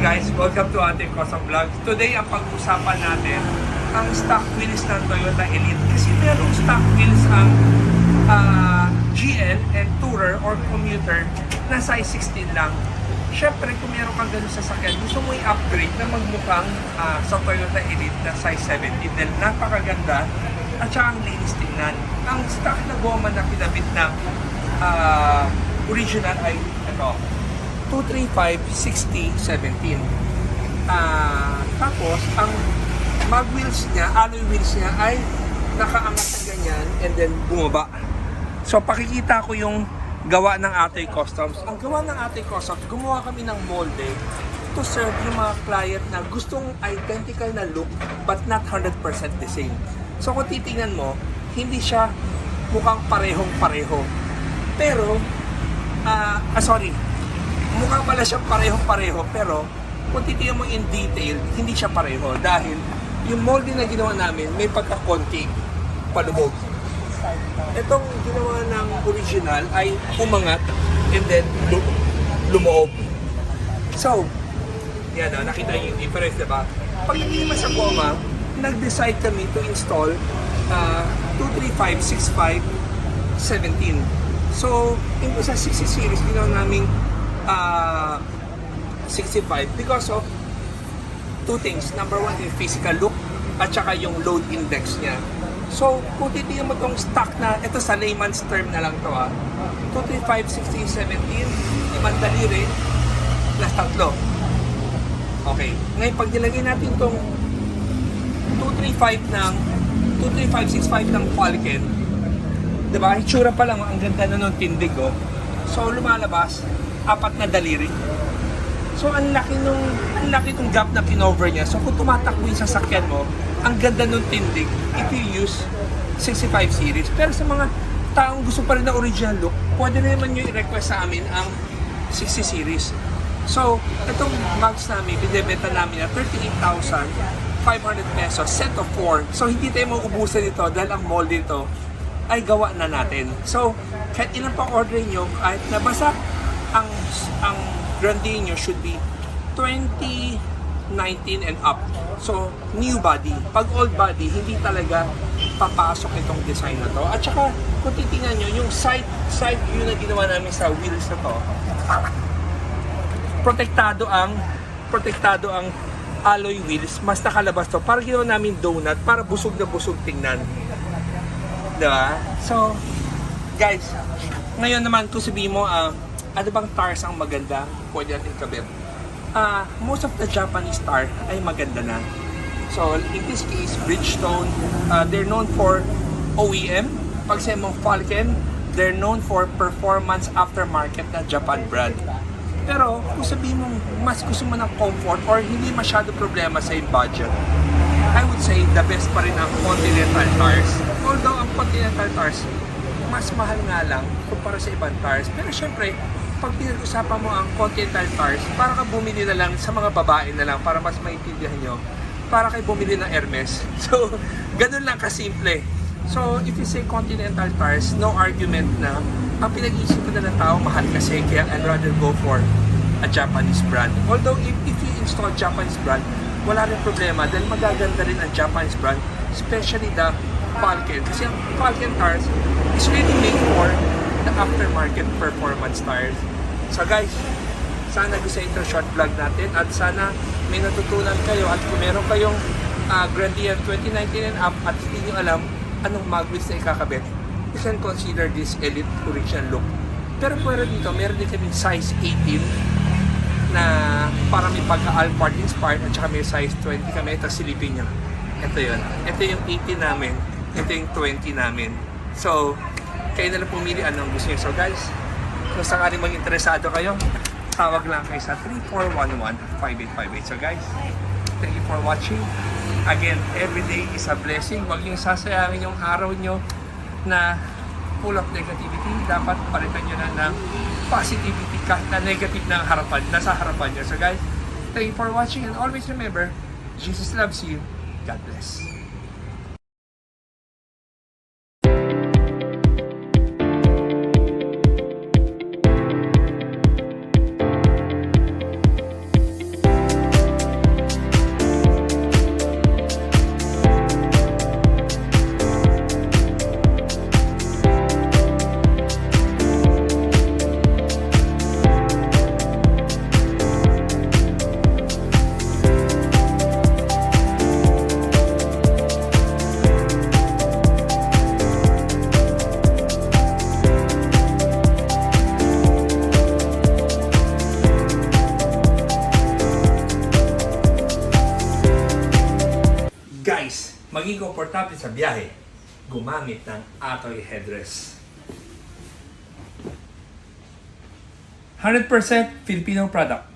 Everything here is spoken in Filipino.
guys, welcome to ating Custom Vlog. Today, ang pag-usapan natin ang stock wheels ng Toyota Elite. Kasi merong stock wheels ang GL and Tourer or Commuter na size 16 lang. Syempre, kung meron kang ganun sa sakyan, gusto mo i-upgrade na magmukhang sa Toyota Elite na size 17. Dahil napakaganda at saka ang linis tingnan. Ang stock na goma na pinabit ng original ay ito. 235/60/17. Tapos, ang mag wheels niya, alloy wheels niya ay nakaangat na ganyan and then bumaba. So, pakikita ko yung gawa ng Atoy Customs. Ang gawa ng Atoy Customs, gumawa kami ng molde to serve yung mga client na gustong identical na look but not 100% the same. So, kung titingnan mo, hindi siya mukhang parehong-pareho. Pero, mukhang pala siya parehong-pareho, pero kung titingnan mo in detail, hindi siya pareho dahil yung molde na ginawa namin may pagkakonti palubog. Itong ginawa ng original ay umangat and then lumoob. So, yan nakita niyo yung difference, diba? Pagdating naman sa goma, nag-decide kami to install 235/65/17. So, yung sa 60 series, ginawa naming 65 because of two things. Number one, yung physical look at saka yung load index niya. So, kung titignan mo itong stock na, ito sa layman's term na lang ito 235/60/17, 5 daliri, plus 3. Okay. Ngayon, pag nilagay natin itong 235/65 ng Falcon, diba? Hitsura pa lang, ang ganda na nung tindig, So, lumalabas, 4 na daliri. So, ang laki nung gap na kinover niya. So, kung tumatakbo yung sasakyan mo, ang ganda nung tindig if you use 65 series. Pero sa mga taong gusto pa rin na original look, pwede na naman nyo i-request sa amin ang 60 series. So, itong mags namin, binibenta namin na 38,500 pesos, set of 4. So, hindi tayo mauubusan ito dahil ang molde nito ay gawa na natin. So, kahit ilang pang order nyo, kahit nabasa, ang grandin nyo should be 2019 and up. So, new body. Pag old body, hindi talaga papasok itong design na to. At saka, kung titingnan nyo, yung side view na ginawa namin sa wheels na to, protektado ang alloy wheels. Mas nakalabas to. Para ginawa namin donut, para busog na busog tingnan. Diba? So, guys, ngayon naman kung sabihin mo, ano bang tires ang maganda pwede natin kabit? Most of the Japanese tire ay maganda na. So, in this case, Bridgestone, they're known for OEM. Pag sa mong Falcon, they're known for performance aftermarket na Japan brand. Pero, kung sabihin mo, mas gusto mo ng comfort or hindi masyado problema sa yung budget, I would say the best pa rin ang Continental tires. Although, ang Continental tires, mas mahal nga lang kumpara sa ibang tires. Pero syempre, pag pinag-usapan mo ang Continental tires, para ka bumili na lang sa mga babae na lang para mas maintindihan nyo. Para kayo bumili ng Hermes. So, ganun lang kasimple. So, if you say Continental tires, no argument na ang pinag-iisipan na ng tao, mahal kasi, kaya I'd rather go for a Japanese brand. Although, if you install Japanese brand, wala rin problema dahil magaganda rin ang Japanese brand, especially the Falcon. Kasi ang Falcon tires is really made for the aftermarket performance tires. So guys, sana gusto ito short vlog natin at sana may natutunan kayo at kung meron kayong Grandia 2019 and up at hindi nyo alam anong mag wheels na ikakabit, you can consider this Elite original look. Pero pwede dito, meron din kami size 18 na para may pagka-Alphard inspired at saka may size 20 kami. Ito silipin nyo. Ito yun. Ito yung 18 namin. Ito yung 20 namin. So, kayo na lang pumili anong gusto nyo. So guys, kung sakaling mag-interesado kayo, tawag lang kayo sa 3411-5858. So guys, thank you for watching. Again, every day is a blessing. Huwag yung sasayangin yung araw nyo na full of negativity. Dapat palitan nyo na ng positivity kahit na negative na harapan, nasa harapan nyo. So guys, thank you for watching and always remember, Jesus loves you. God bless. Guys, maging komportable sa biyahe, gumamit ng Atoy headrest. 100% Filipino product.